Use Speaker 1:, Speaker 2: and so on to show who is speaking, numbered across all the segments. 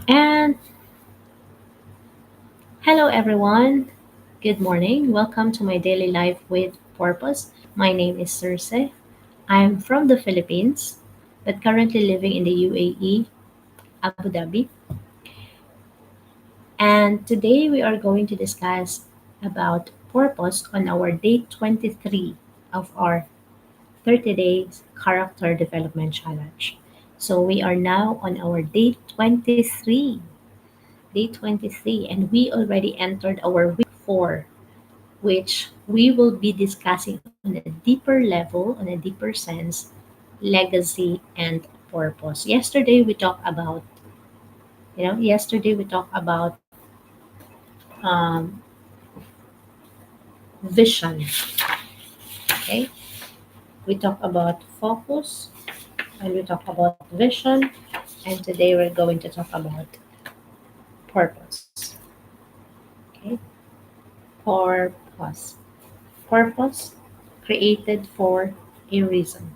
Speaker 1: And hello, everyone. Good morning. Welcome to my daily life with purpose. My name is Circe. I'm from the Philippines, but currently living in the UAE, Abu Dhabi. And today we are going to discuss about purpose on our day 23 of our 30 days character development challenge. So we are now on our day 23. Day 23, and we already entered our week 4, which we will be discussing on a deeper level, on a deeper sense, legacy and purpose. Yesterday we talked about um, vision. Okay, we talked about focus and we talked about vision, and today we're going to talk about purpose. Okay, purpose, purpose created for a reason.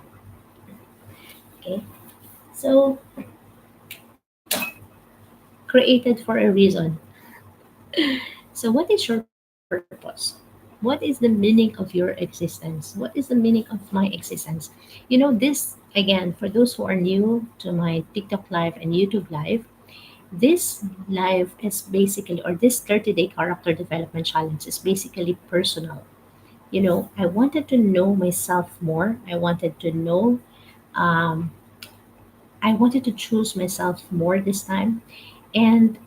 Speaker 1: Okay, so created for a reason. So, what is your purpose? What is the meaning of your existence? What is the meaning of my existence? This again, for those who are new to my TikTok live and YouTube live, this live is basically, or this 30-day character development challenge is basically personal. I wanted to know myself more. Um, I wanted to choose myself more this time. And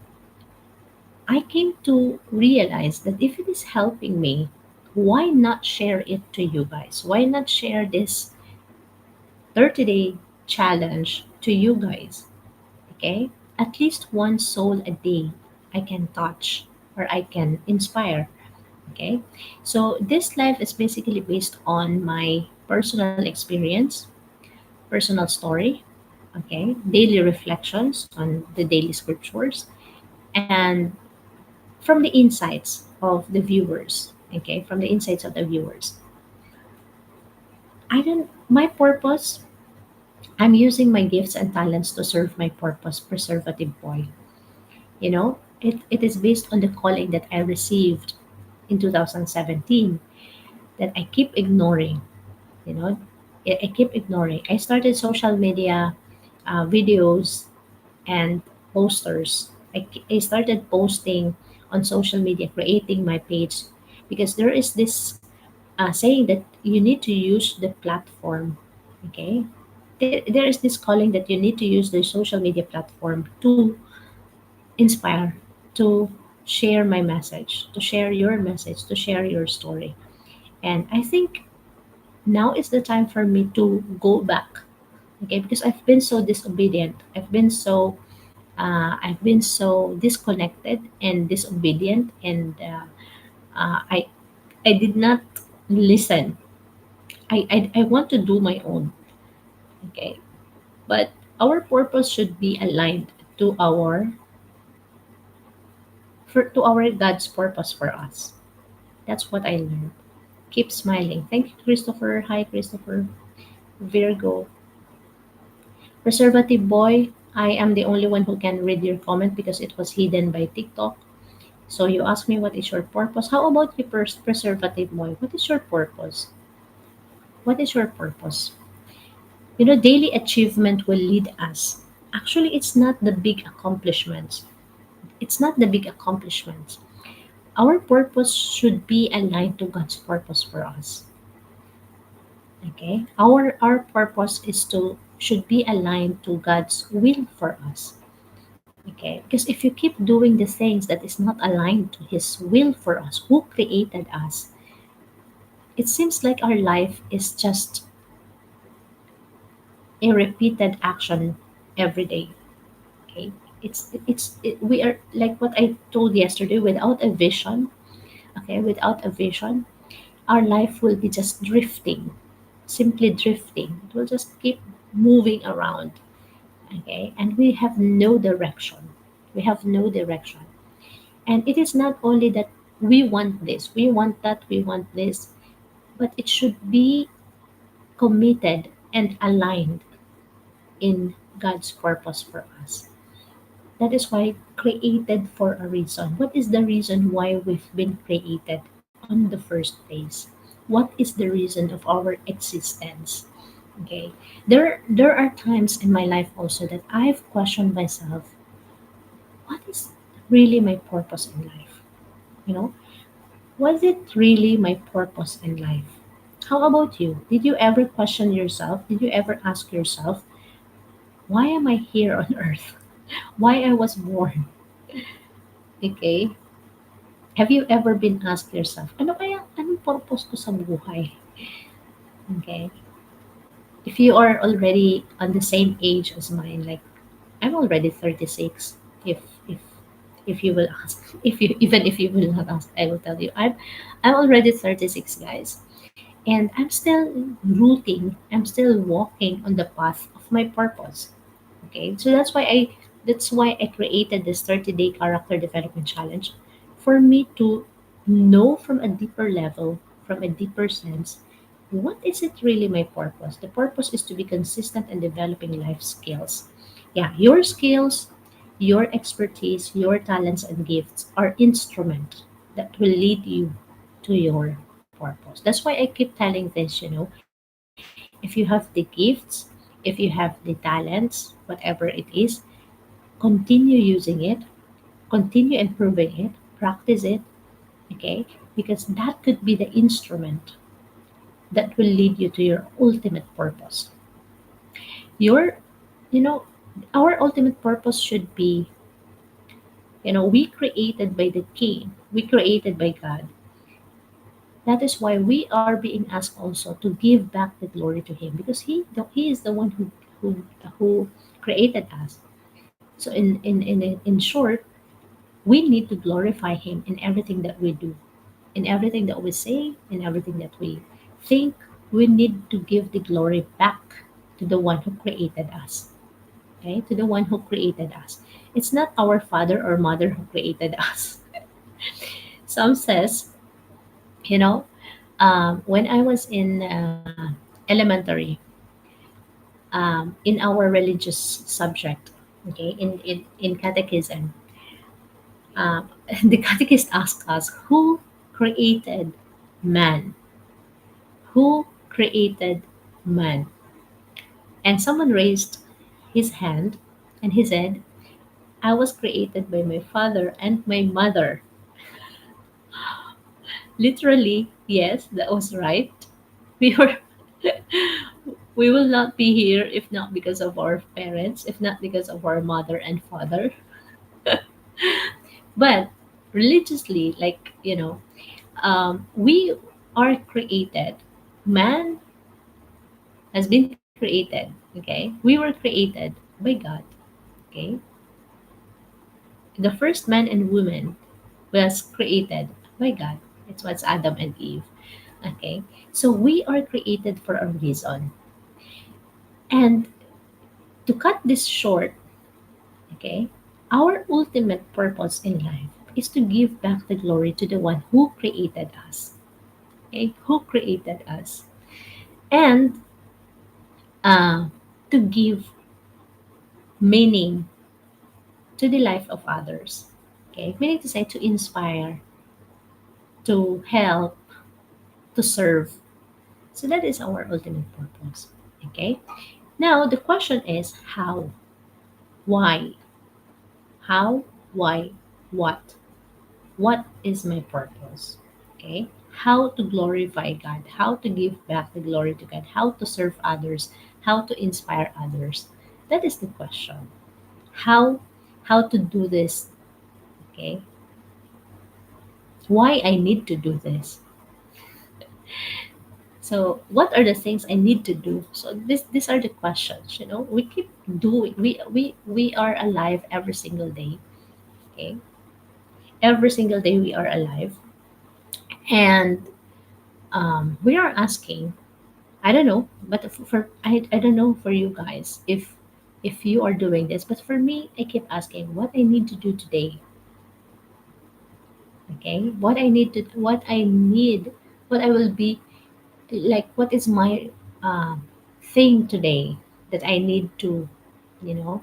Speaker 1: I came to realize that if it is helping me, why not share it to you guys? Why not share this 30-day challenge to you guys? Okay? At least one soul a day I can touch or I can inspire. Okay? So this life is basically based on my personal experience, personal story, okay, daily reflections on the daily scriptures, and from the insights of the viewers. Okay, from the insights of the viewers. I don't My purpose, I'm using my gifts and talents to serve my purpose, preservative boy. It is based on the calling that I received in 2017 that I keep ignoring. You know, I keep ignoring. I started social media videos and posters. I started posting on social media, creating my page because there is this saying that you need to use the platform. Okay, there is this calling that you need to use the social media platform to inspire, to share my message, to share your message, to share your story. And I think now is the time for me to go back. Okay, because I've been so disobedient. I've been so disconnected and disobedient, and I did not listen. I want to do my own. Okay, but our purpose should be aligned to our God's purpose for us. That's what I learned. Keep smiling. Thank you, Christopher. Hi, Christopher. Virgo. Preservative boy. I am the only one who can read your comment because it was hidden by TikTok. So you ask me what is your purpose. How about you, preservative boy? What is your purpose? What is your purpose? Daily achievement will lead us. Actually, it's not the big accomplishments. It's not the big accomplishments. Our purpose should be aligned to God's purpose for us. Okay? Our purpose is to should be aligned to God's will for us. Okay? Because if you keep doing the things that is not aligned to his will for us, who created us, it seems like our life is just a repeated action every day. Okay, we are like what I told yesterday, without a vision. Okay, without a vision, our life will be just drifting, simply drifting. It will just keep moving around. Okay, and we have no direction. We have no direction. And it is not only that we want this, we want that, we want this, but it should be committed and aligned in God's purpose for us. That is why created for a reason. What is the reason why we've been created on the first place? What is the reason of our existence? Okay. There are times in my life also that I've questioned myself, what is really my purpose in life? You know, was it really my purpose in life? How about you? Did you ever question yourself? Did you ever ask yourself, why am I here on earth? Why I was born? Okay. Have you ever been asked yourself, anong purpose ko sa buhay? Okay. If you are already on the same age as mine, like I'm already 36. If if if you will ask, if you will not ask, I will tell you. I'm already 36, guys. And I'm still rooting, I'm still walking on the path of my purpose. Okay, so that's why I created this 30-day character development challenge, for me to know from a deeper level, from a deeper sense, what is it really my purpose? The purpose is to be consistent in developing life skills. Yeah, your skills, your expertise, your talents and gifts are instrument that will lead you to your purpose. That's why I keep telling this, if you have the gifts, if you have the talents, whatever it is, continue using it, continue improving it, practice it, okay? Because that could be the instrument that will lead you to your ultimate purpose. Your, you know, our ultimate purpose should be, we created by the King, we created by God. That is why we are being asked also to give back the glory to Him, because He is the one who created us. So in short, we need to glorify Him in everything that we do, in everything that we say, in everything that we think. We need to give the glory back to the one who created us. Okay, to the one who created us. It's not our father or mother who created us. Some says, you know, when I was in elementary, in our religious subject, okay, in catechism, um, the catechist asked us, who created man? Who created man? And someone raised his hand and he said, I was created by my father and my mother. Literally, yes, that was right. We were we will not be here if not because of our parents, if not because of our mother and father. But religiously, like, we are created. Man has been created. Okay, we were created by God. Okay, the first man and woman was created by God. It was Adam and Eve. Okay, so we are created for a reason. And to cut this short, okay, our ultimate purpose in life is to give back the glory to the one who created us. Okay, who created us, and uh, to give meaning to the life of others. Okay, meaning to say, to inspire, to help, to serve. So that is our ultimate purpose. Okay. Now the question is how, why, how, why, what? What is my purpose? Okay. How to glorify God? How to give back the glory to God? How to serve others? How to inspire others? That is the question. How how to do this? Okay. Why I need to do this? So what are the things I need to do? So these are the questions. We keep doing. We are alive every single day. Okay, every single day we are alive, and we are asking. I don't know, but I don't know for you guys if you are doing this, but for me, I keep asking what I need to do today. Okay, what I will be like. What is my thing today that I need to, you know,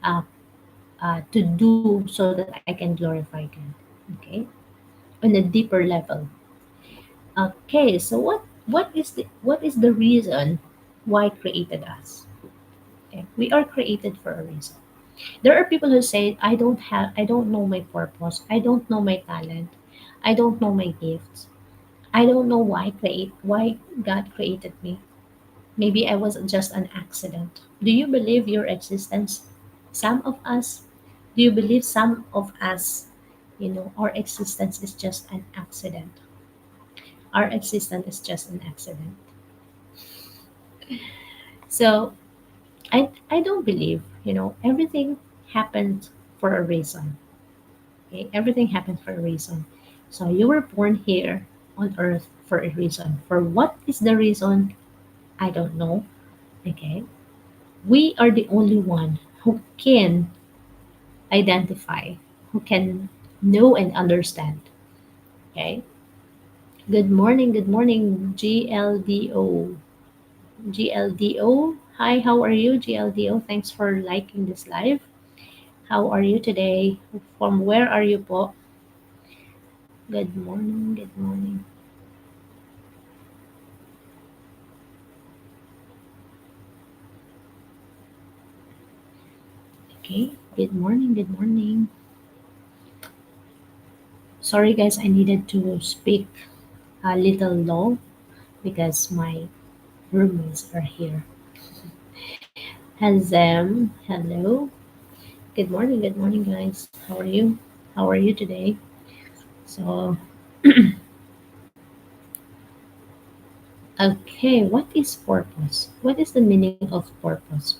Speaker 1: uh, to do so that I can glorify God. Okay, on a deeper level. Okay, so what is the reason why created us? Okay, we are created for a reason. There are people who say, I don't know my purpose, I don't know my talent, I don't know my gifts, I don't know why God created me. Maybe I was just an accident. Do you believe your existence? Some of us, do you believe some of us, our existence is just an accident? Our existence is just an accident. So I don't believe, everything happened for a reason. Okay? Everything happened for a reason. So you were born here on earth for a reason. For what is the reason? I don't know. Okay. We are the only one who can identify, who can know and understand. Okay. Good morning, GLDO. GLDO. Hi, how are you, GLDO? Thanks for liking this live. How are you today? From where are you po? Good morning, good morning. Okay, good morning, good morning. Sorry guys, I needed to speak a little low because my roommates are here. Hazem, hello. Good morning guys. How are you? How are you today? So, okay, what is purpose? What is the meaning of purpose?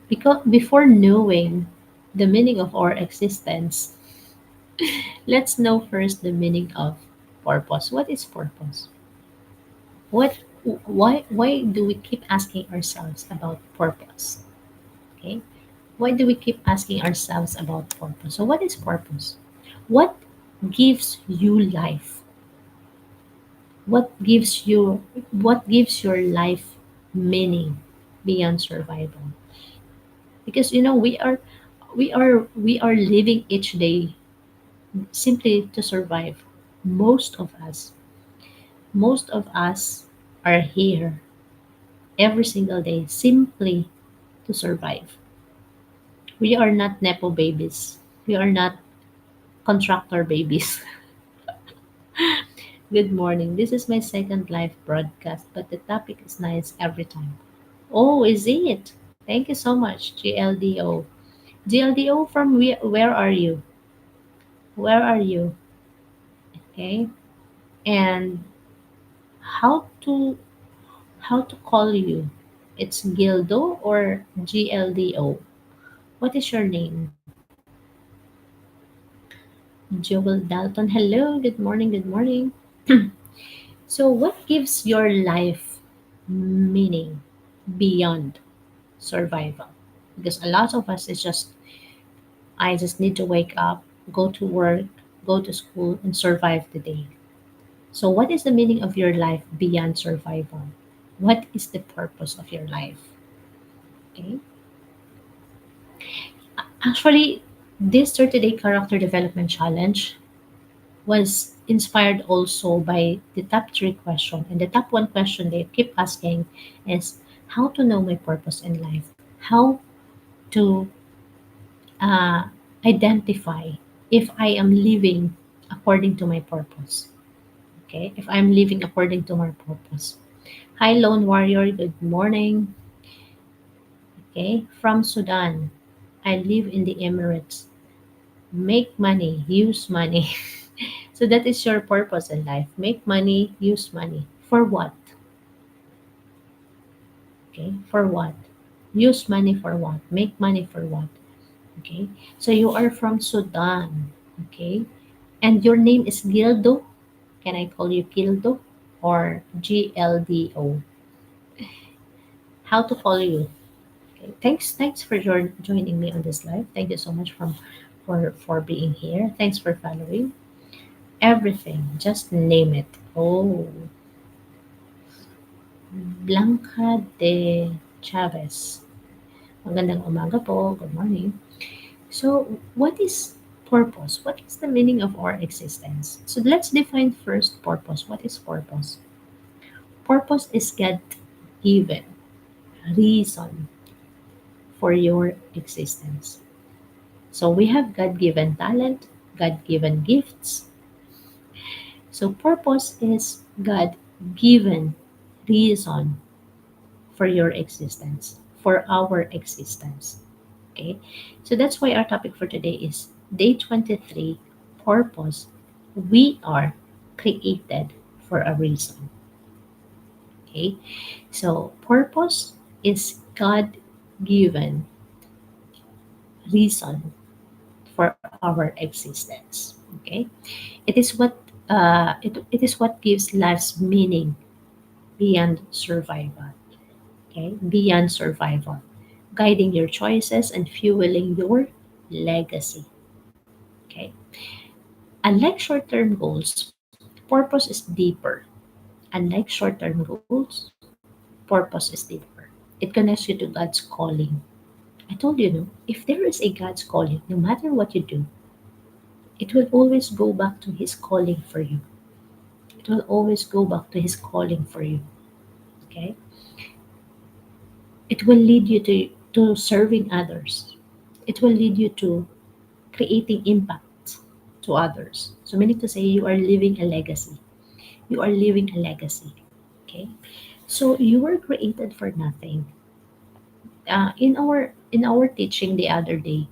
Speaker 1: Because before knowing the meaning of our existence, let's know first the meaning of purpose. What is purpose? What why do we keep asking ourselves about purpose? Okay? Why do we keep asking ourselves about purpose? So what is purpose? What gives you life? What gives you what gives your life meaning beyond survival? Because we are living each day simply to survive. Most of us, most of us are here every single day simply to survive. We are not nepo babies. We are not contractor babies. Good morning. This is my second live broadcast, but the topic is nice every time. Oh, is it? Thank you so much, GLDO. GLDO from where are you? Where are you? Okay. And how to how to call you? It's Gildo or GLDO? What is your name? Joel Dalton. Hello. Good morning. Good morning. So, what gives your life meaning beyond survival? Because a lot of us is just, I just need to wake up, go to work, go to school, and survive the day. So, what is the meaning of your life beyond survival? What is the purpose of your life? Okay. Actually, this 30-day character development challenge was inspired also by the top three question. And the top one question they keep asking is how to know my purpose in life, how to uh, identify if I am living according to my purpose. Okay, if I'm living according to my purpose. Hi, Lone Warrior. Good morning. Okay, from Sudan. I live in the Emirates. Make money, use money. So that is your purpose in life. Make money, use money. For what? Okay, for what? Use money for what? Make money for what? Okay, so you are from Sudan. Okay, and your name is Gildo. Can I call you Gildo or GLDO? How to call you? Okay, thanks for joining me on this live. Thank you so much for being here. Thanks for following everything. Just name it. Oh, Blanca de Chavez. Magandang umaga po. Good morning. So, what is purpose? What is the meaning of our existence? So, let's define first purpose. What is purpose? Purpose is God given reason for your existence. So, we have God given talent, God given gifts. So, purpose is God given reason for your existence, for our existence. Okay, so that's why our topic for today is day 23, purpose. We are created for a reason. Okay, so purpose is God given reason for our existence. Okay, it is what it is what gives life's meaning beyond survival. Okay, beyond survival, guiding your choices and fueling your legacy. Okay, unlike short term goals, purpose is deeper. Unlike short term goals, purpose is deeper. It connects you to God's calling. I told you, no, if there is a God's calling, no matter what you do, it will always go back to His calling for you. It will always go back to His calling for you. Okay? It will lead you to serving others. It will lead you to creating impact to others. So, meaning to say, you are leaving a legacy. You are leaving a legacy. Okay? So you were created for nothing. In our teaching the other day,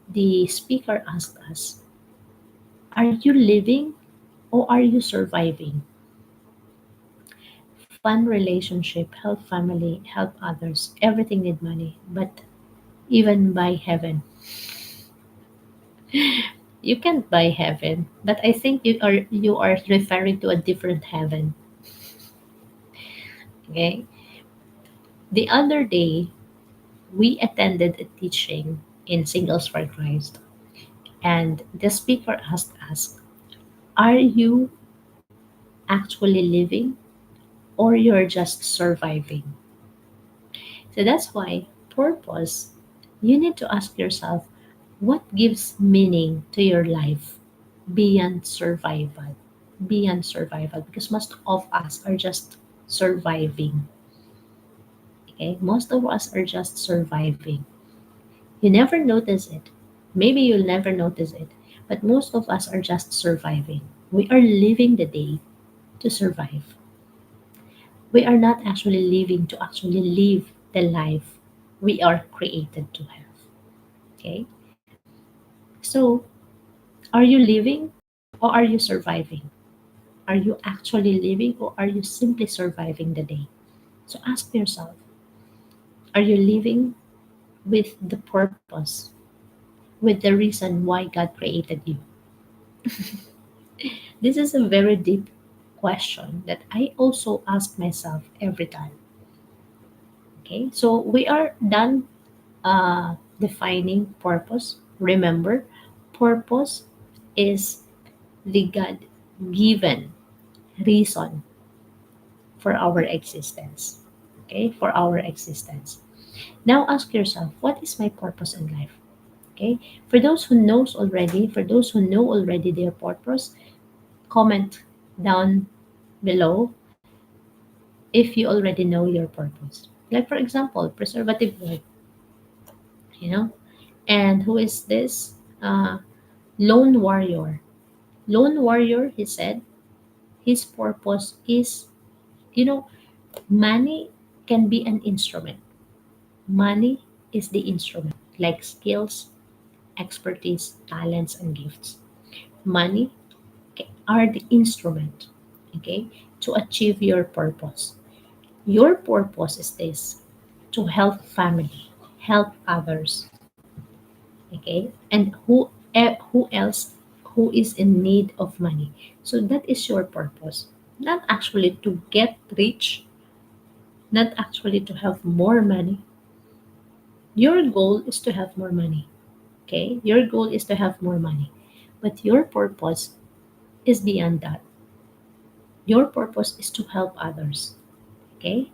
Speaker 1: the speaker asked us, "Are you living or are you surviving?" Fun relationship, help family, help others. Everything need money, but even buy heaven. You can't buy heaven, but I think you are referring to a different heaven. Okay. The other day we attended a teaching in Singles for Christ, and the speaker asked us, "Are you actually living or you're just surviving?" So that's why purpose, you need to ask yourself, what gives meaning to your life beyond survival? Beyond survival, because most of us are just surviving. Okay, most of us are just surviving. You never notice it. Maybe you'll never notice it, but most of us are just surviving. We are living the day to survive. We are not actually living to actually live the life we are created to have. Okay? So, are you living or are you surviving? Are you actually living or are you simply surviving the day? So, ask yourself, are you living with the purpose, with the reason why God created you? This is a very deep question that I also ask myself every time. Okay? So, we are done defining purpose. Remember, purpose is the God given reason for our existence. Okay, for our existence. Now ask yourself, what is my purpose in life? Okay, for those who know already their purpose, comment down below if you already know your purpose. Like for example, preservative boy, you know, and who is this? Lone warrior. Lone warrior, he said, his purpose is, you know, money can be an instrument. Money is the instrument, like skills, expertise, talents, and gifts. Money are the instrument, okay, to achieve your purpose. Your purpose is this, to help family, help others, okay, and who else who is in need of money. So that is your purpose, not actually to get rich, not actually to have more money. Your goal is to have more money. Okay? Your goal is to have more money. But your purpose is beyond that. Your purpose is to help others. Okay?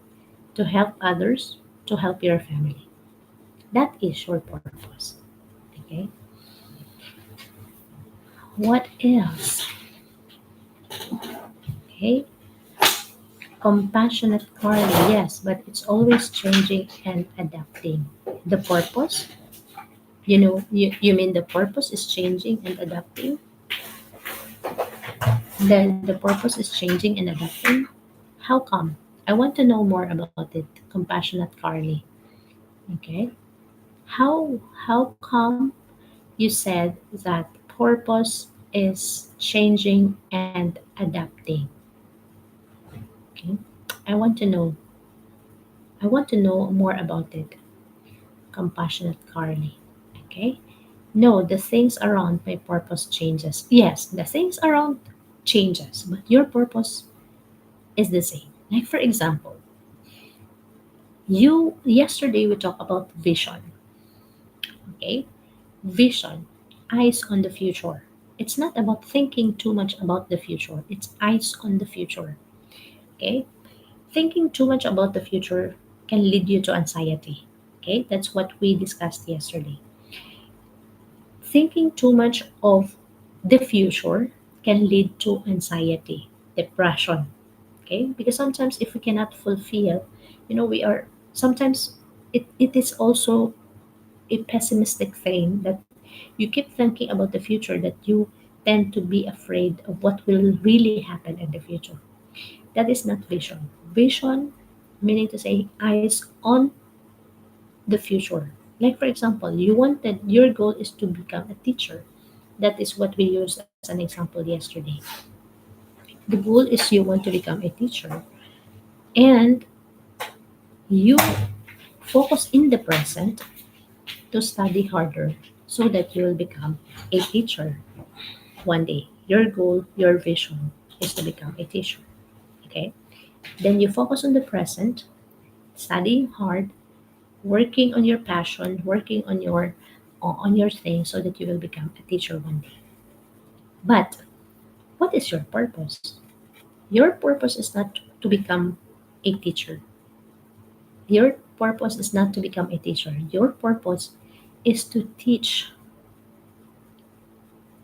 Speaker 1: To help others, to help your family. That is your purpose. Okay. What else? Okay. Compassionate Carly, yes, but it's always changing and adapting. The purpose, you mean the purpose is changing and adapting? The purpose is changing and adapting? How come? I want to know more about it, Compassionate Carly. Okay. How come you said that purpose is changing and adapting? Okay. I want to know. I want to know more about it, Compassionate Carly. Okay. No, the things around my purpose changes. Yes, the things around changes, but your purpose is the same. Like for example, you yesterday we talked about vision. Okay, vision, eyes on the future. It's not about thinking too much about the future. It's eyes on the future. Okay, thinking too much about the future can lead you to anxiety. Okay, that's what we discussed yesterday. Thinking too much of the future can lead to anxiety, depression. Okay, because sometimes if we cannot fulfill, we are sometimes it is also a pessimistic thing that you keep thinking about the future, that you tend to be afraid of what will really happen in the future. That is not vision. Vision, meaning to say eyes on the future. Like for example, you wanted your goal is to become a teacher. That is what we used as an example yesterday. The goal is you want to become a teacher, and you focus in the present to study harder so that you will become a teacher one day. Your goal, your vision is to become a teacher. Okay? Then you focus on the present, studying hard, working on your passion, working on your thing so that you will become a teacher one day. But what is your purpose? Your purpose is not to become a teacher. Your purpose is not to become a teacher. Your purpose is to teach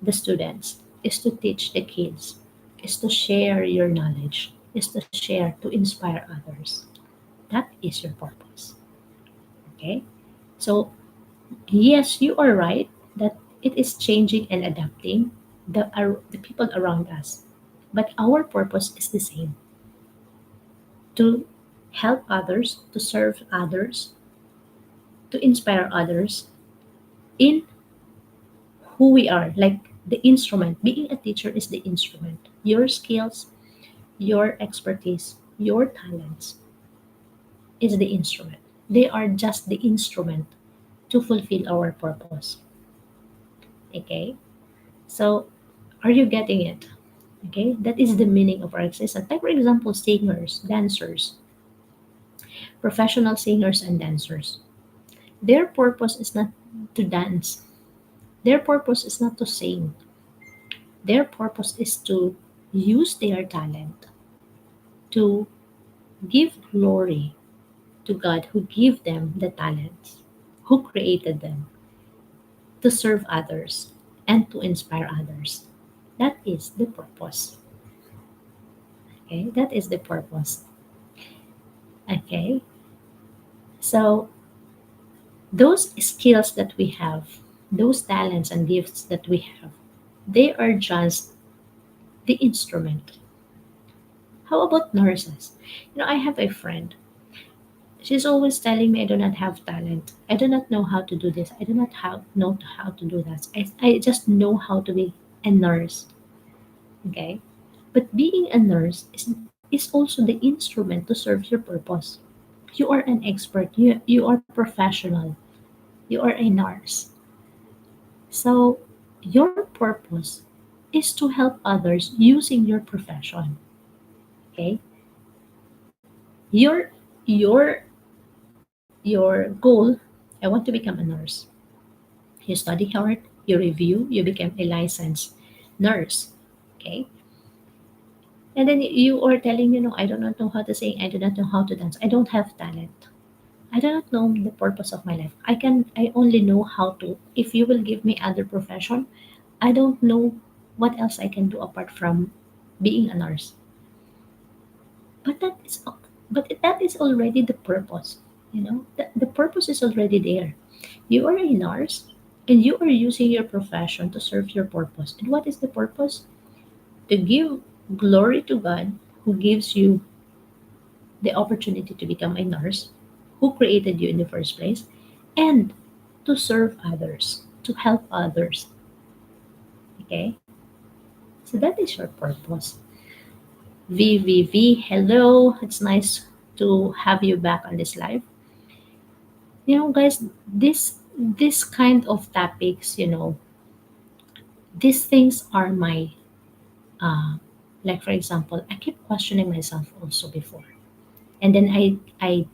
Speaker 1: the students, is to teach the kids, is to share your knowledge, is to share, to inspire others. That is your purpose. Okay? So, yes, you are right that it is changing and adapting the people around us. But our purpose is the same, to help others, to serve others, to inspire others in who we are. Like the instrument, being a teacher is the instrument. Your skills, your expertise, your talents is the instrument. They are just the instrument to fulfill our purpose. Okay? So, are you getting it? Okay? That is the meaning of our existence. Like, for example, singers, dancers, professional singers and dancers. Their purpose is not to dance, their purpose is not to sing. Their purpose is to use their talent to give glory to God who gave them the talents, who created them to serve others and to inspire others. That is the purpose. Okay, that is the purpose. Okay, so those skills that we have, those talents and gifts that we have, they are just the instrument. How about nurses? I have a friend. She's always telling me I do not have talent. I do not know how to do this. I do not know how to do that. I just know how to be a nurse. Okay? But being a nurse is also the instrument to serve your purpose. You are an expert. You are professional. You are a nurse. So your purpose is to help others using your profession. Okay? Your your your goal, I want to become a nurse. You study hard, you review, you become a licensed nurse. Okay? And then you are telling, I do not know how to sing, I do not know how to dance, I don't have talent. I do not know the purpose of my life. I only know how to, if you will give me other profession, I don't know what else I can do apart from being a nurse. But that is already the purpose. The purpose is already there. You are a nurse and you are using your profession to serve your purpose. And what is the purpose? To give glory to God who gives you the opportunity to become a nurse, who created you in the first place, and to serve others, to help others. Okay? So that is your purpose. VVV, hello. It's nice to have you back on this live. Guys, this kind of topics, these things are my uh like for example, I keep questioning myself also before. And then I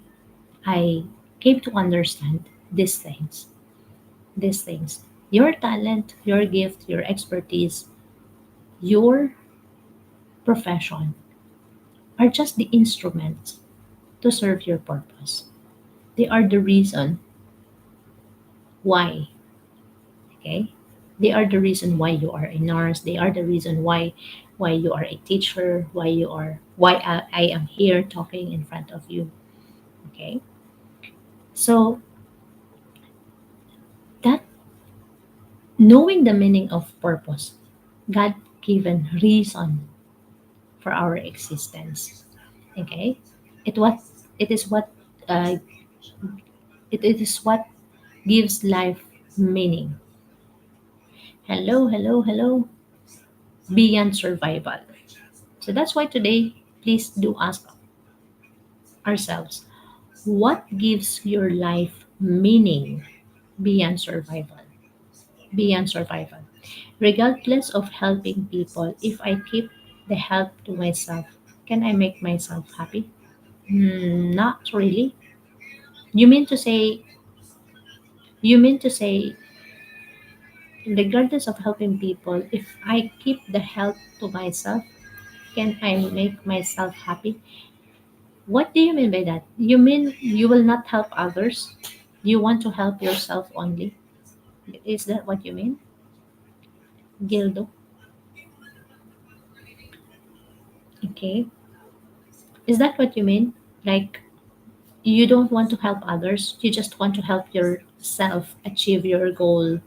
Speaker 1: came to understand these things. These things. Your talent, your gift, your expertise, your profession are just the instruments to serve your purpose. They are the reason why, okay? They are the reason why you are a nurse. They are the reason why you are a teacher, why I am here talking in front of you, okay? So that knowing the meaning of purpose, God given reason for our existence. Okay? It what it is what uh, it is what gives life meaning. Hello, hello, hello. Beyond survival. So that's why today, please do ask ourselves, what gives your life meaning beyond survival? Beyond survival. Regardless of helping people, if I keep the help to myself, can I make myself happy? Not really. You mean to say, you mean to say, regardless of helping people, if I keep the help to myself, can I make myself happy? What do you mean by that? You mean you will not help others? You want to help yourself only? Is that what you mean? Gildo? Okay. Is that what you mean? Like, you don't want to help others, you just want to help yourself achieve your goal,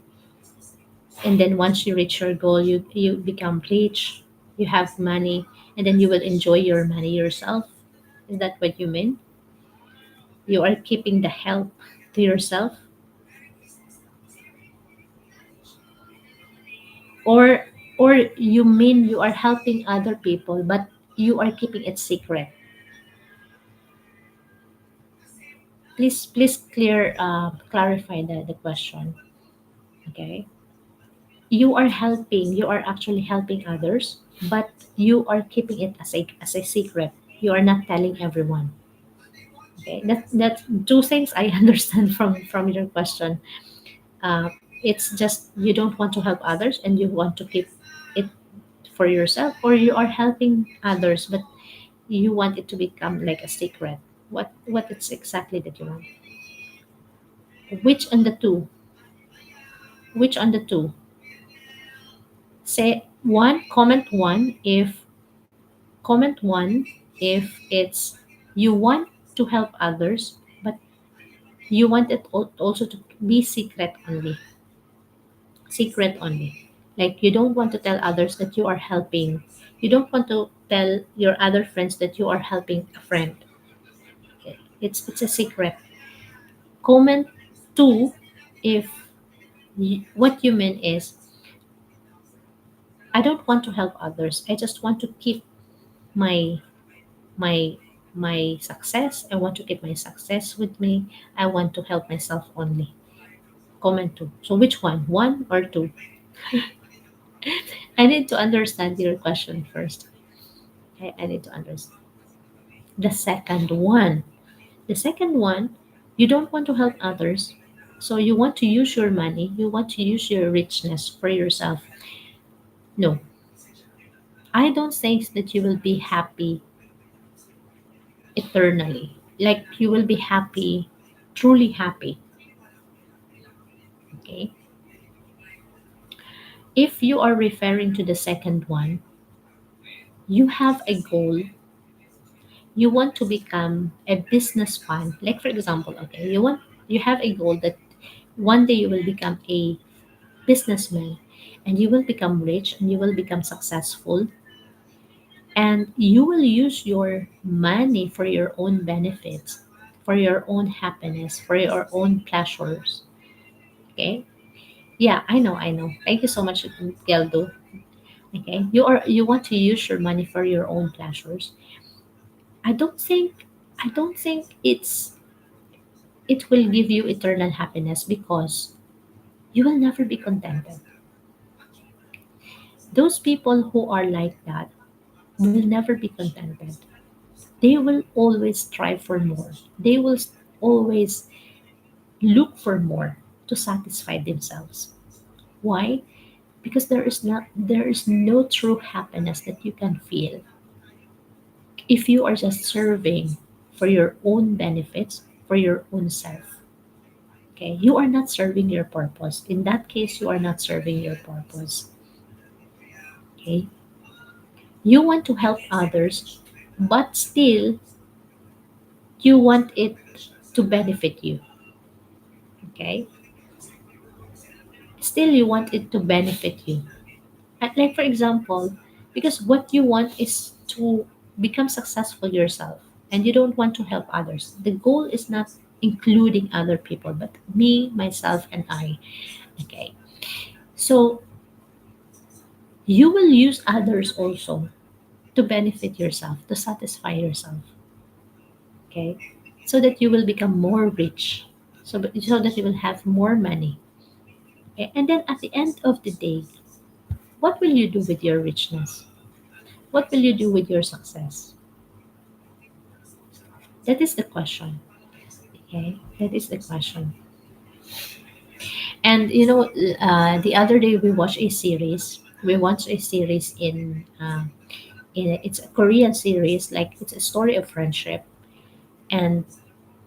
Speaker 1: and then once you reach your goal, you become rich, you have money, and then you will enjoy your money yourself. Is that what you mean? You are keeping the help to yourself, or or you mean you are helping other people but you are keeping it secret? Please clarify the question. Okay. You are actually helping others, but you are keeping it as a secret. You are not telling everyone. Okay, that's two things I understand from your question. uh, it's just you don't want to help others and you want to keep it for yourself, or you are helping others but you want it to become like a secret. What it's exactly that you want? Which on the two? Which on the two? Say one. Comment one if it's you want to help others, but you want it also to be secret only. Secret only. Like you don't want to tell others that you are helping. You don't want to tell your other friends that you are helping a friend. Okay. It's a secret. Comment two if what you mean is I don't want to help others. I just want to keep my my my success. I want to keep my success with me. I want to help myself only. Comment two. So which one? One or two? I need to understand your question first. I need to understand. The second one. The second one, you don't want to help others. So you want to use your money, you want to use your richness for yourself. No. I don't think that you will be happy eternally. Like you will be happy. truly happy. Okay, if you are referring to the second one, you have a goal. You want to become a businessman, like for example, okay, you have a goal that one day you will become a businessman, and you will become rich, and you will become successful, and you will use your money for your own benefits, for your own happiness, for your own pleasures. Okay, yeah, I know, thank you so much, Geldo. Okay, you want to use your money for your own pleasures. I don't think it will give you eternal happiness, because you will never be contented. Those people who are like that will never be contented. They will always strive for more. They will always look for more to satisfy themselves. Why? Because there is no true happiness that you can feel if you are just serving for your own benefits, for your own self. Okay, you are not serving your purpose. In that case, you are not serving your purpose. Okay, you want to help others, but still you want it to benefit you. Okay, still you want it to benefit you. And like for example, because what you want is to become successful yourself, and you don't want to help others. The goal is not including other people, but me, myself, and I. Okay, so you will use others also to benefit yourself, to satisfy yourself. Okay, so that you will become more rich, so that you will have more money. Okay? And then at the end of the day, what will you do with your richness? What will you do with your success? That is the question. Okay, that is the question. And the other day we watched a series. We watched a series in it's a Korean series. Like, it's a story of friendship, and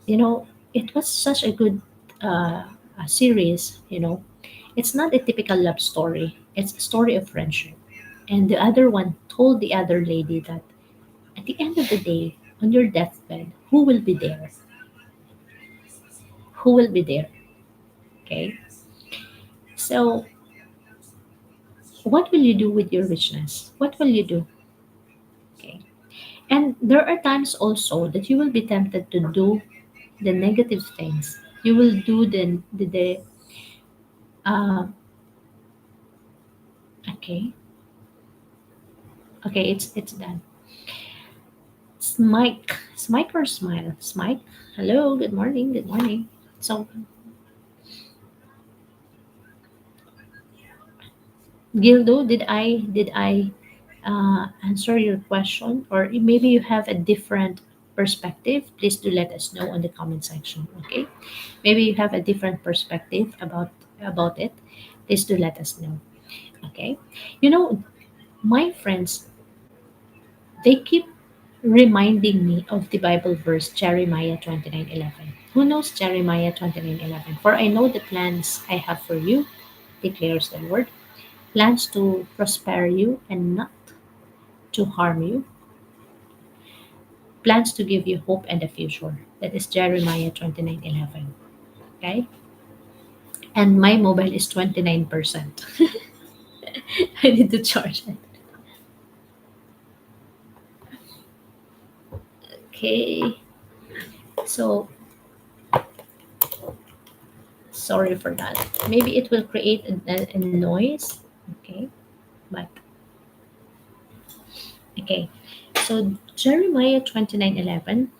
Speaker 1: it was such a good series. It's not a typical love story. It's a story of friendship. And the other one told the other lady that at the end of the day, on your deathbed, who will be there? Who will be there? Okay. So, what will you do with your richness? What will you do? Okay. And there are times also that you will be tempted to do the negative things. You will do the okay. Okay, it's done. Smike. Smike or smile? Smike. Hello, good morning, good morning. So, Gildo, did I answer your question, or maybe you have a different perspective? Please do let us know on the comment section. Okay, maybe you have a different perspective about it. Please do let us know. Okay, you know my friends, they keep reminding me of the Bible verse Jeremiah 29:11. Who knows Jeremiah 29:11? For I know the plans I have for you, declares the Lord, plans to prosper you and not to harm you, plans to give you hope and a future. That is Jeremiah 29:11. Okay? And my mobile is 29%. I need to charge it. Okay. So, sorry for that. Maybe it will create a noise. Okay. But, okay. So, Jeremiah 29:11.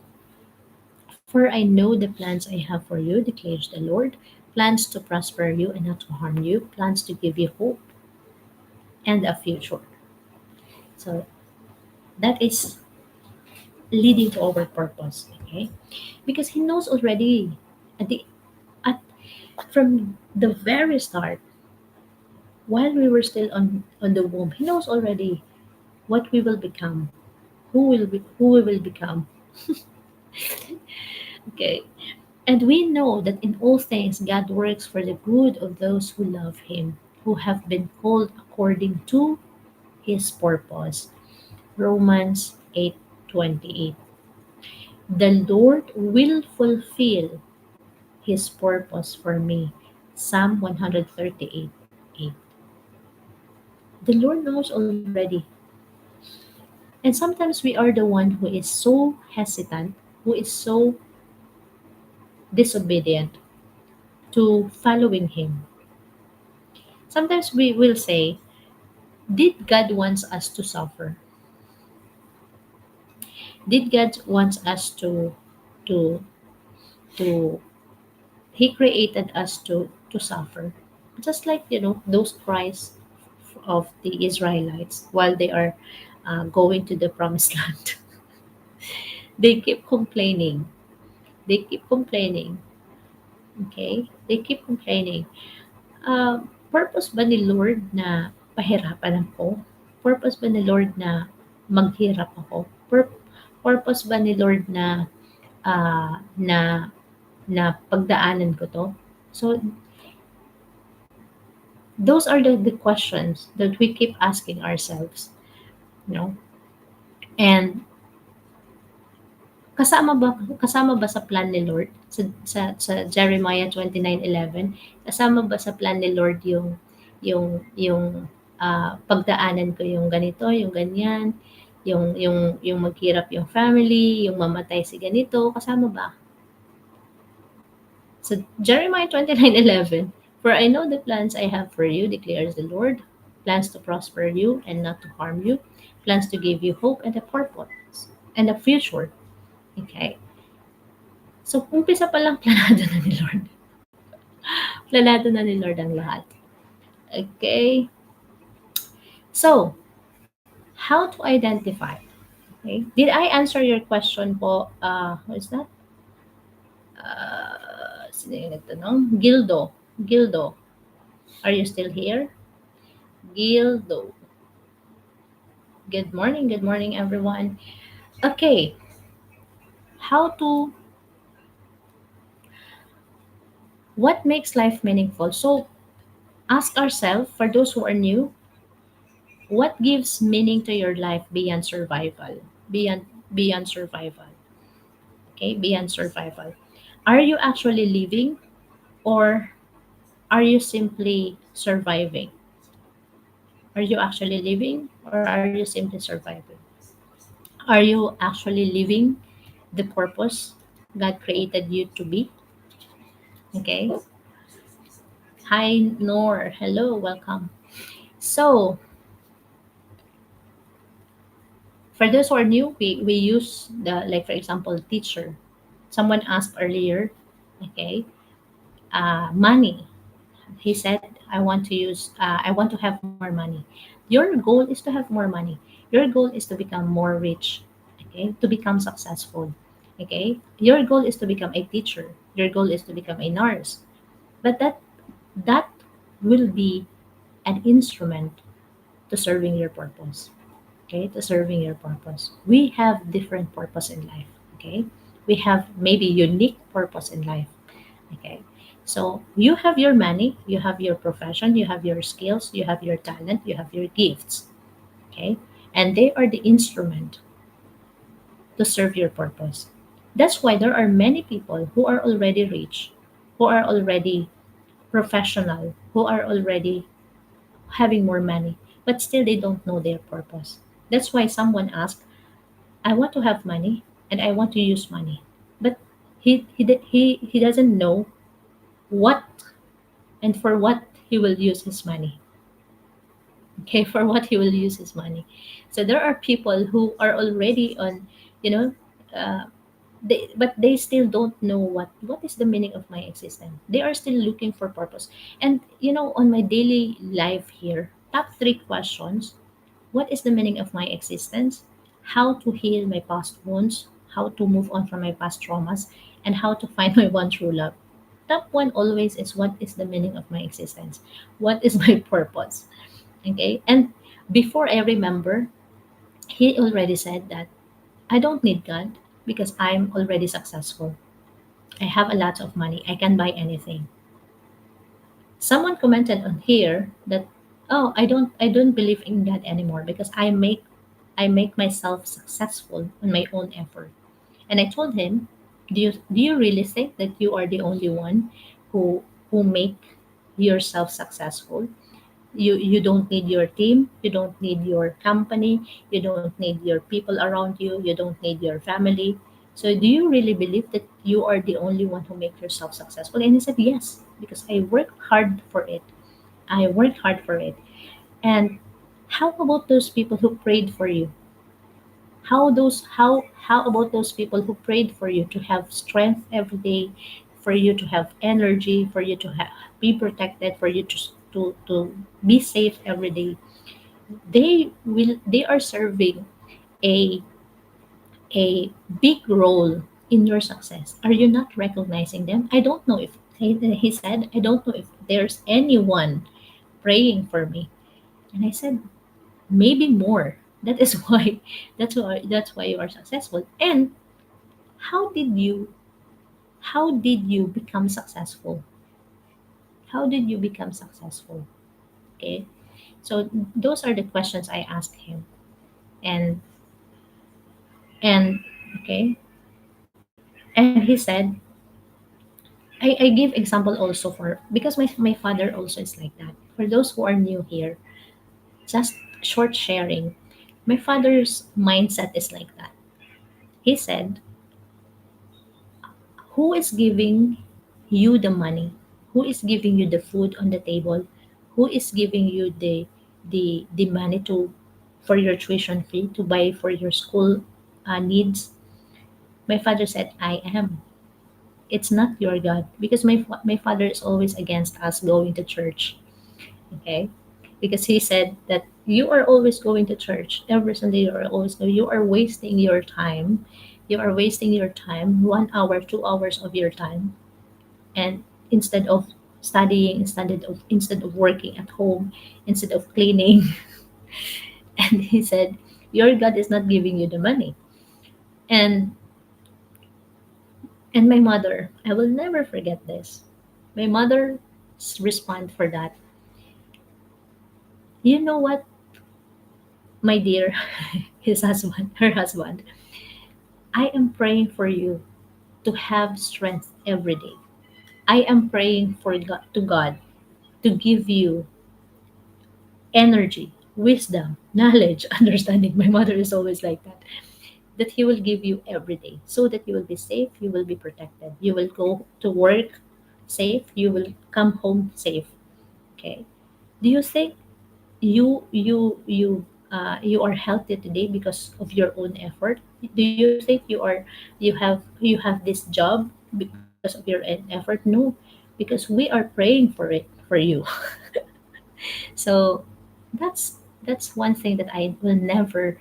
Speaker 1: For I know the plans I have for you, declares the Lord, plans to prosper you and not to harm you, plans to give you hope and a future. So that is leading to our purpose, okay? Because He knows already at the at from the very start, while we were still on the womb, He knows already what we will become, who we will become. Okay, And we know that in all things God works for the good of those who love Him, who have been called according to His purpose. Romans 8:28. The Lord will fulfill His purpose for me. Psalm 138:8. The Lord knows already. And sometimes we are the one who is so hesitant, who is so disobedient to following Him. Sometimes we will say, did God wants us to suffer? Did God wants us to to He created us to suffer? Just like those cries of the Israelites while they are going to the promised land. They keep complaining. They keep complaining. Okay? They keep complaining. Purpose ba ni Lord na pahirapan ako? Purpose ba ni Lord na maghirap ako? Purpose ba ni Lord na na pagdaanan ko to? So those are the questions that we keep asking ourselves, you know. And kasama ba sa plan ni Lord sa Jeremiah 29:11, kasama ba sa plan ni Lord yung pagdaanan ko yung ganito, yung ganyan, yung maghirap yung family, yung mamatay si ganito, kasama ba? So Jeremiah 29:11, for I know the plans I have for you, declares the Lord, plans to prosper you and not to harm you, plans to give you hope and a purpose and a future. Okay? So, umpisa pa lang planado na ni Lord. Planado na ni Lord ang lahat. Okay? So, how to identify? Okay? Did I answer your question po? What is that? Sino yung nagtanong? Gildo. Gildo. Are you still here? Gildo. Good morning everyone. Okay, how to what makes life meaningful? So, ask ourselves, for those who are new, what gives meaning to your life beyond survival? Beyond survival. Okay, beyond survival. Are you actually living, or are you simply surviving? Are you actually living, or are you simply surviving? Are you actually living the purpose God created you to be? Okay. Hi, Nor. Hello, welcome. So, for those who are new, we use the, like, for example, teacher. Someone asked earlier, okay, money. He said, I want to have more money. Your goal is to have more money. Your goal is to become more rich, okay, to become successful, okay. Your goal is to become a teacher. Your goal is to become a nurse. But that will be an instrument to serving your purpose, okay, to serving your purpose. We have different purpose in life, okay. We have maybe unique purpose in life, okay. So you have your money, you have your profession, you have your skills, you have your talent, you have your gifts, okay, and they are the instrument to serve your purpose. That's why there are many people who are already rich, who are already professional, who are already having more money, but still they don't know their purpose. That's why someone asked, I want to have money and I want to use money. But he doesn't know what and for what he will use his money. Okay, for what he will use his money. So there are people who are already on, you know, uh, but they still don't know what is the meaning of my existence. They are still looking for purpose. And on my daily life here, top three questions: what is the meaning of my existence? How to heal my past wounds? How to move on from my past traumas? And how to find my one true love? Top one always is, what is the meaning of my existence? What is my purpose? Okay. And before I remember, he already said that I don't need God because I'm already successful. I have a lot of money. I can buy anything. Someone commented on here that, oh, I don't believe in God anymore because I make myself successful on my own effort. And I told him, do you really think that you are the only one who make yourself successful? You don't need your team, you don't need your company, you don't need your people around you, you don't need your family. So do you really believe that you are the only one who make yourself successful? And he said yes, because I worked hard for it. I worked hard for it. And how about those people who prayed for you? How about those people who prayed for you to have strength every day, for you to have energy, for you to be protected, for you to be safe every day? They are serving a a big role in your success. Are you not recognizing them? I don't know if he said, I don't know if there's anyone praying for me. And I said, maybe more. That is why that's why you are successful. And how did you how did you become successful? How did you become successful? Okay. So those are the questions I asked him. And and okay. And he said, I give example also for, because my father also is like that. For those who are new here, just short sharing. My father's mindset is like that. He said, who is giving you the money? Who is giving you the food on the table? Who is giving you the money to for your tuition fee, to buy for your school needs? My father said, I am. It's not your God, because my father is always against us going to church. Okay, because he said that you are always going to church every Sunday. You are wasting your time. You are wasting your time, 1 hour, 2 hours of your time, and instead of studying, instead of working at home, instead of cleaning. And he said, your God is not giving you the money. And and my mother, I will never forget this. My mother's respond for that, you know what, my dear, her husband, I am praying for you to have strength every day. I am praying for God to give you energy, wisdom, knowledge, understanding. My mother is always like that. That He will give you every day so that you will be safe, you will be protected. You will go to work safe, you will come home safe. Okay. Do you think you are healthy today because of your own effort? Do you think you have this job because of your own effort? No, because we are praying for it for you. So that's one thing that I will never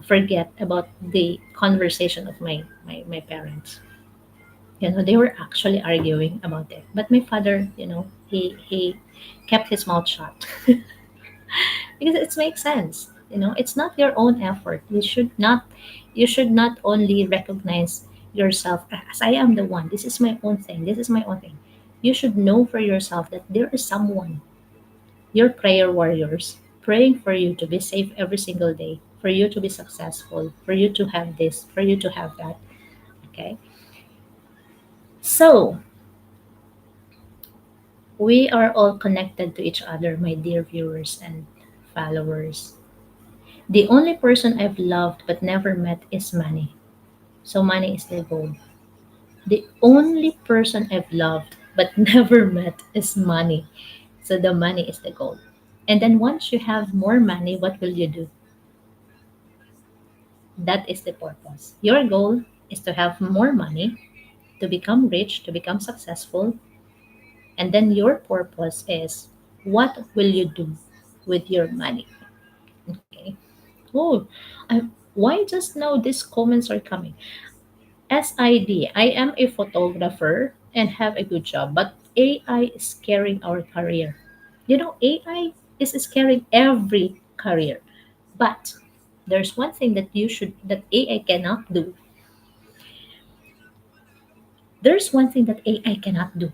Speaker 1: forget about the conversation of my parents. They were actually arguing about it, but my father, he kept his mouth shut. Because it makes sense. It's not your own effort. You should not only recognize yourself as, I am the one, this is my own thing, this is my own thing. You should know for yourself that there is someone, your prayer warriors, praying for you to be safe every single day, for you to be successful, for you to have this, for you to have that. Okay. So we are all connected to each other, my dear viewers and followers. The only person I've loved but never met is money. So money is the goal. The only person I've loved but never met is money. So the money is the goal. And then once you have more money, what will you do? That is the purpose. Your goal is to have more money, to become rich, to become successful. And then your purpose is, what will you do with your money? Okay. Oh, why just now these comments are coming? SID, I am a photographer and have a good job, but AI is scaring our career. AI is scaring every career. But there's one thing that AI cannot do. There's one thing that AI cannot do.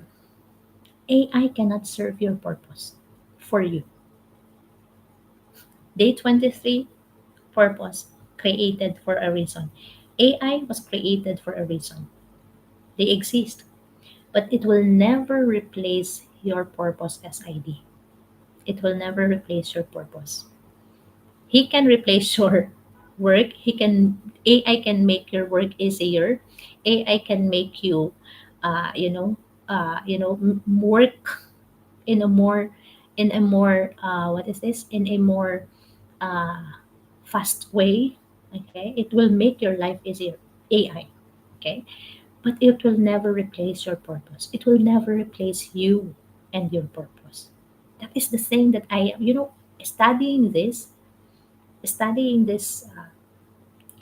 Speaker 1: AI cannot serve your purpose for you. Day 23, purpose created for a reason. AI was created for a reason. They exist, but it will never replace your purpose as ID. It will never replace your purpose. He can replace your work. AI can make your work easier. AI can make you, uh, you know, work in a more, what is this? In a more uh, fast way. Okay, it will make your life easier. AI. Okay, but it will never replace your purpose. It will never replace you and your purpose. That is the thing that I am, studying this, studying this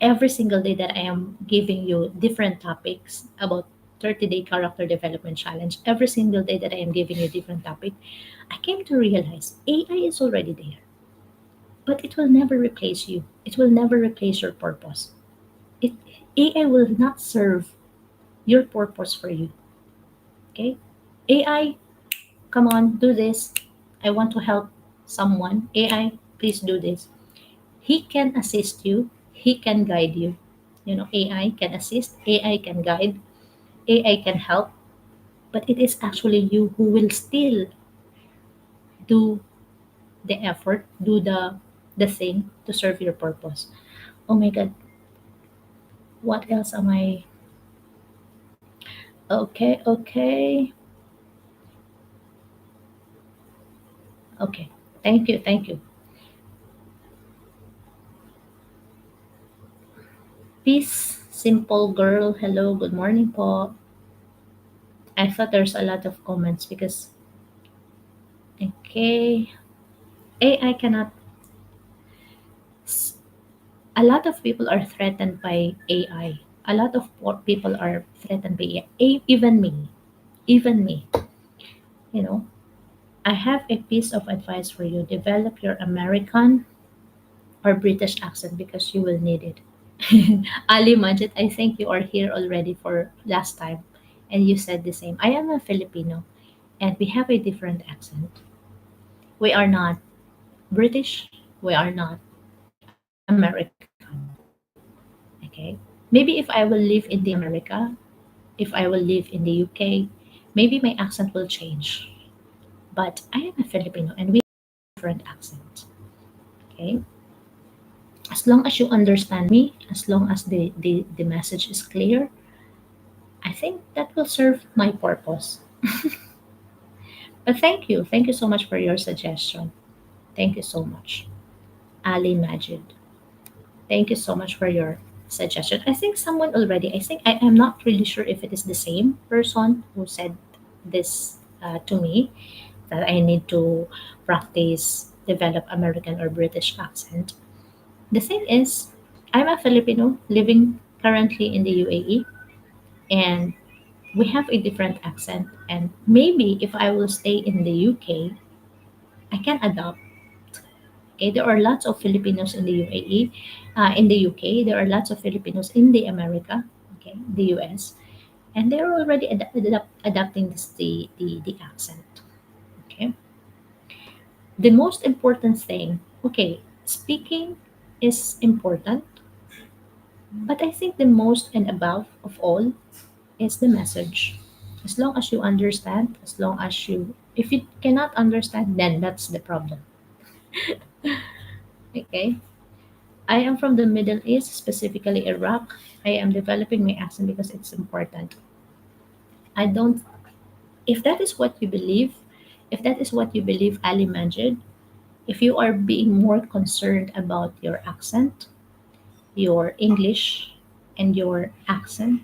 Speaker 1: every single day that I am giving you different topics about 30-day character development challenge. Every single day that I am giving you different topic, I came to realize AI is already there, but it will never replace you. It will never replace your purpose. It AI will not serve your purpose for you. Okay? AI, come on, do this. I want to help someone. AI, please do this. He can assist you, he can guide you. AI can assist, AI can guide, AI can help, but it is actually you who will still do the effort, do the thing to serve your purpose. Oh my god, what else am I? Okay, okay, okay. Thank you, thank you. Peace, simple girl. Hello, good morning po. I thought there's a lot of comments because okay, AI cannot. A lot of people are threatened by AI. A lot of people are threatened by AI. Even me. You know, I have a piece of advice for you. Develop your American or British accent because you will need it. Ali Majid, I think you are here already for last time, and you said the same. I am a Filipino, and we have a different accent. We are not British. We are not American. Okay. Maybe if I will live in the America, if I will live in the UK, maybe my accent will change. But I am a Filipino and we have a different accent. Okay. As long as you understand me, as long as the message is clear, I think that will serve my purpose. But thank you. Thank you so much for your suggestion. Thank you so much. Ali Majid. Thank you so much for your suggestion. I think someone already, I think I am not really sure if it is the same person who said this to me, that I need to practice, develop American or British accent. The thing is, I'm a Filipino living currently in the UAE, and we have a different accent. And maybe if I will stay in the UK, I can adopt. Okay, there are lots of Filipinos in the UAE, in the UK. There are lots of Filipinos in the America, okay, the US, and they're already adapting the accent. Okay, the most important thing. Okay, speaking is important, but I think the most and above of all is the message. As long as you understand, as long as you, if you cannot understand, then that's the problem. Okay. I am from the Middle East, specifically Iraq. I am developing my accent because it's important. I don't, if that is what you believe, if that is what you believe, Ali Majid, if you are being more concerned about your accent, your English, and your accent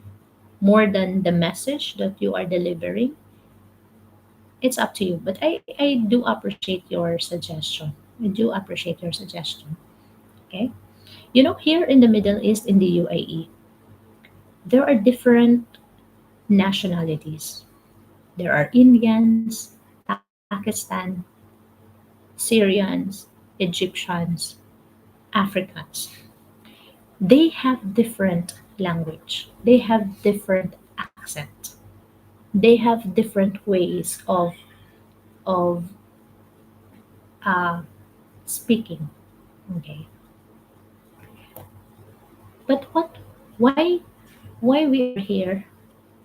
Speaker 1: more than the message that you are delivering, it's up to you. But I do appreciate your suggestion. I do appreciate your suggestion. Okay. Here in the Middle East, in the UAE, there are different nationalities. There are Indians, Pakistan, Syrians, Egyptians, Africans. They have different language. They have different accent. They have different ways of uh, speaking. Okay, but why we are here?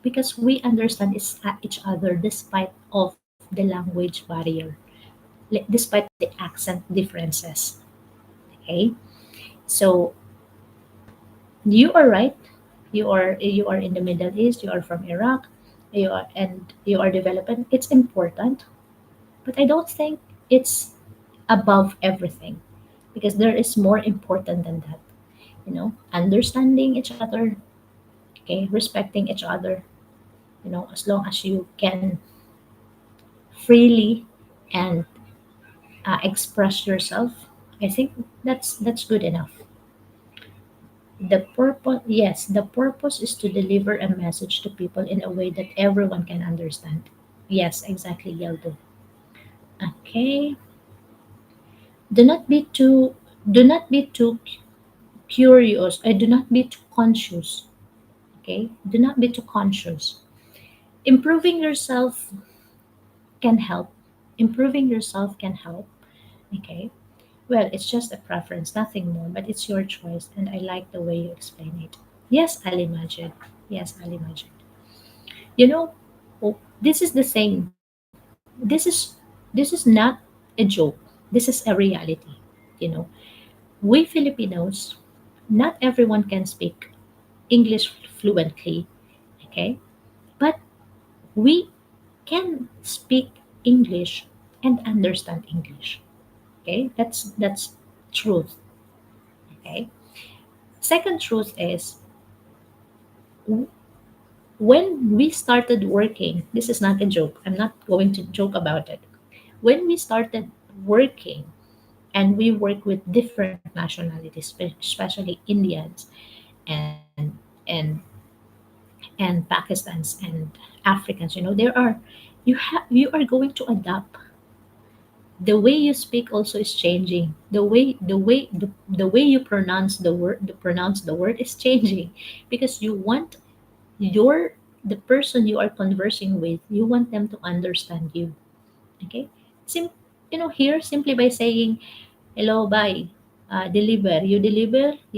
Speaker 1: Because we understand each other despite of the language barrier, despite the accent differences. Okay, so you are right. You are in the Middle East. You are from Iraq. You are developing. It's important, but I don't think it's above everything, because there is more important than that. Understanding each other. Okay, respecting each other. As long as you can freely and express yourself, I think that's good enough. The purpose, yes, the purpose is to deliver a message to people in a way that everyone can understand. Yes, exactly, Yeldo. Okay. Do not be too do not be too curious. Do not be too conscious. Okay? Do not be too conscious. Improving yourself can help. Improving yourself can help. Okay? Well, it's just a preference, nothing more, but it's your choice, and I like the way you explain it. Yes, Ali Majid. Yes, Ali Majid. You know, oh, this is the thing. This is not a joke. This is a reality. You know, we Filipinos, not everyone can speak English fluently, okay? But we can speak English and understand English. Okay? That's truth. Okay? Second truth is, w- when we started working, this is not a joke. I'm not going to joke about it. When we started working, and we work with different nationalities, especially Indians and and and Pakistans and Africans. You are going to adapt. The way you speak also is changing. The way you pronounce the word is changing, because you want your the person you are conversing with, you want them to understand you. Okay? Sim- here, simply by saying hello, bye, deliver, you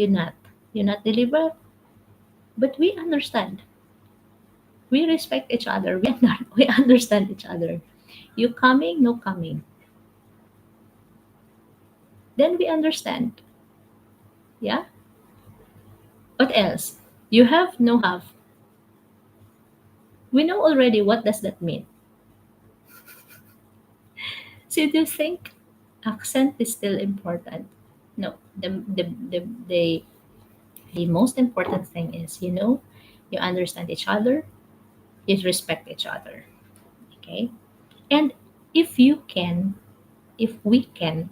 Speaker 1: not deliver, but we understand. We respect each other. We understand each other. You coming, no coming. Then we understand. Yeah. What else? You have, no have. We know already what does that mean. So do you think accent is still important? No. The the most important thing is, you understand each other, you respect each other. Okay? And if you can, if we can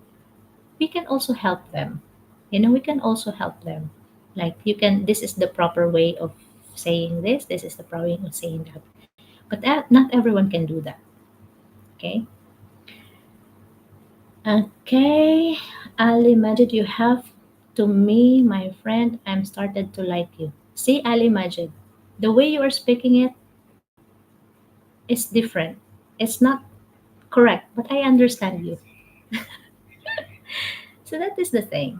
Speaker 1: also help them. We can also help them. Like, this is the proper way of saying this is the proper way of saying that. But not everyone can do that. Okay? Okay. Ali Majid, you have to me, my friend, I'm started to like you. See, Ali Majid, the way you are speaking it is different. It's not correct, but I understand you. So that is the thing.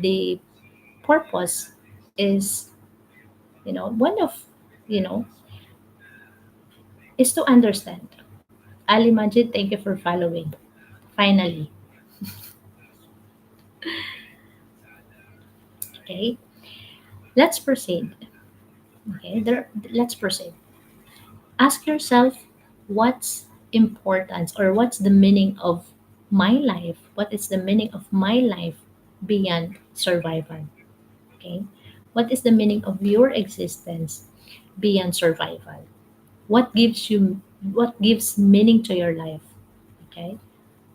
Speaker 1: The purpose is, one of, you know is to understand. Ali Majid, thank you for following. Finally. Okay, let's proceed. Let's proceed. Ask yourself, what's importance, or what's the meaning of my life? What is the meaning of my life beyond survival? Okay, what is the meaning of your existence beyond survival? What gives meaning to your life? Okay,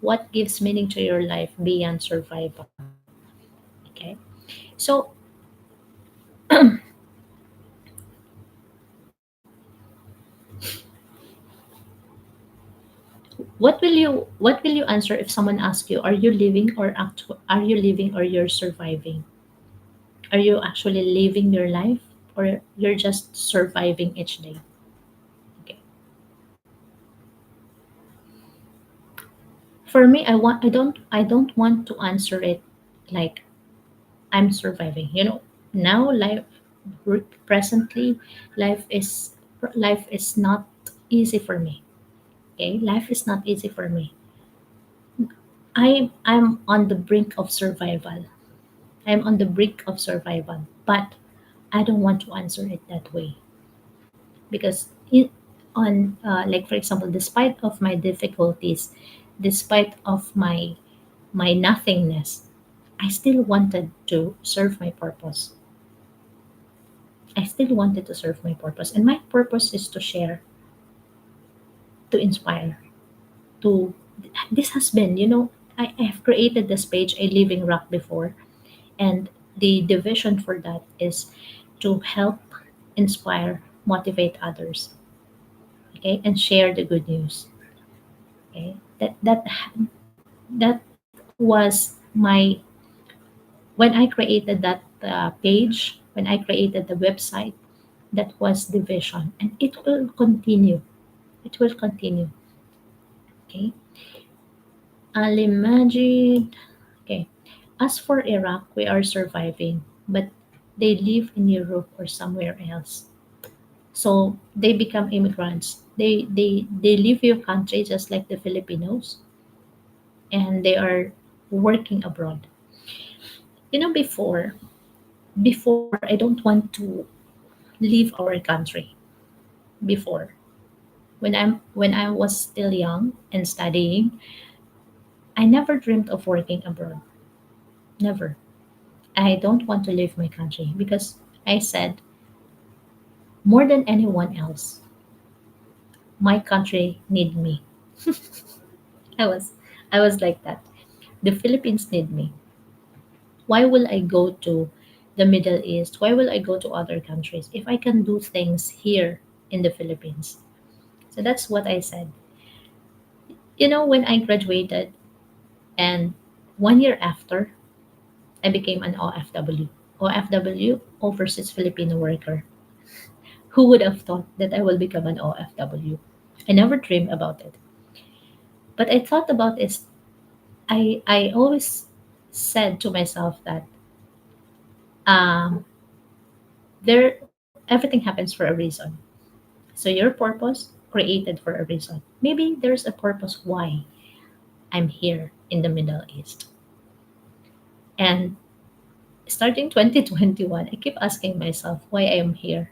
Speaker 1: what gives meaning to your life beyond survival? Okay, so what will you answer if someone asks you, are you living or you're surviving? Are you actually living your life, or you're just surviving each day? Okay. For me, I don't want to answer it like I'm surviving. Now presently, life is life is not easy for me. Okay, life is not easy for me. I'm on the brink of survival. I'm on the brink of survival, but I don't want to answer it that way because on like for example, despite of my difficulties, despite of my nothingness, I still wanted to serve my purpose. I still wanted to serve my purpose, and my purpose is to share, to inspire, to this has been, I have created this page, A Living Rock, before, and the vision for that is to help, inspire, motivate others, okay, and share the good news. Okay, that was my when I created that page, when I created the website, that was the vision, and it will continue. It will continue. Okay, I'll imagine. Okay, as for Iraq, we are surviving, but they live in Europe or somewhere else. So they become immigrants. They leave your country just like the Filipinos, and they are working abroad. Before I don't want to leave our country. Before, when I was still young and studying, I never dreamed of working abroad. Never. I don't want to leave my country because I said, more than anyone else, my country need me. I was I was like that. The Philippines need me. Why will I go to the Middle East? Why will I go to other countries if I can do things here in the Philippines? So that's what I said. When I graduated and 1 year after, I became an OFW. OFW, Overseas Filipino Worker. Who would have thought that I will become an OFW? I never dreamed about it. But I thought about it. I always said to myself that um, everything happens for a reason. So your purpose created for a reason. Maybe there's a purpose why I'm here in the Middle East. And starting 2021, I keep asking myself why I am here.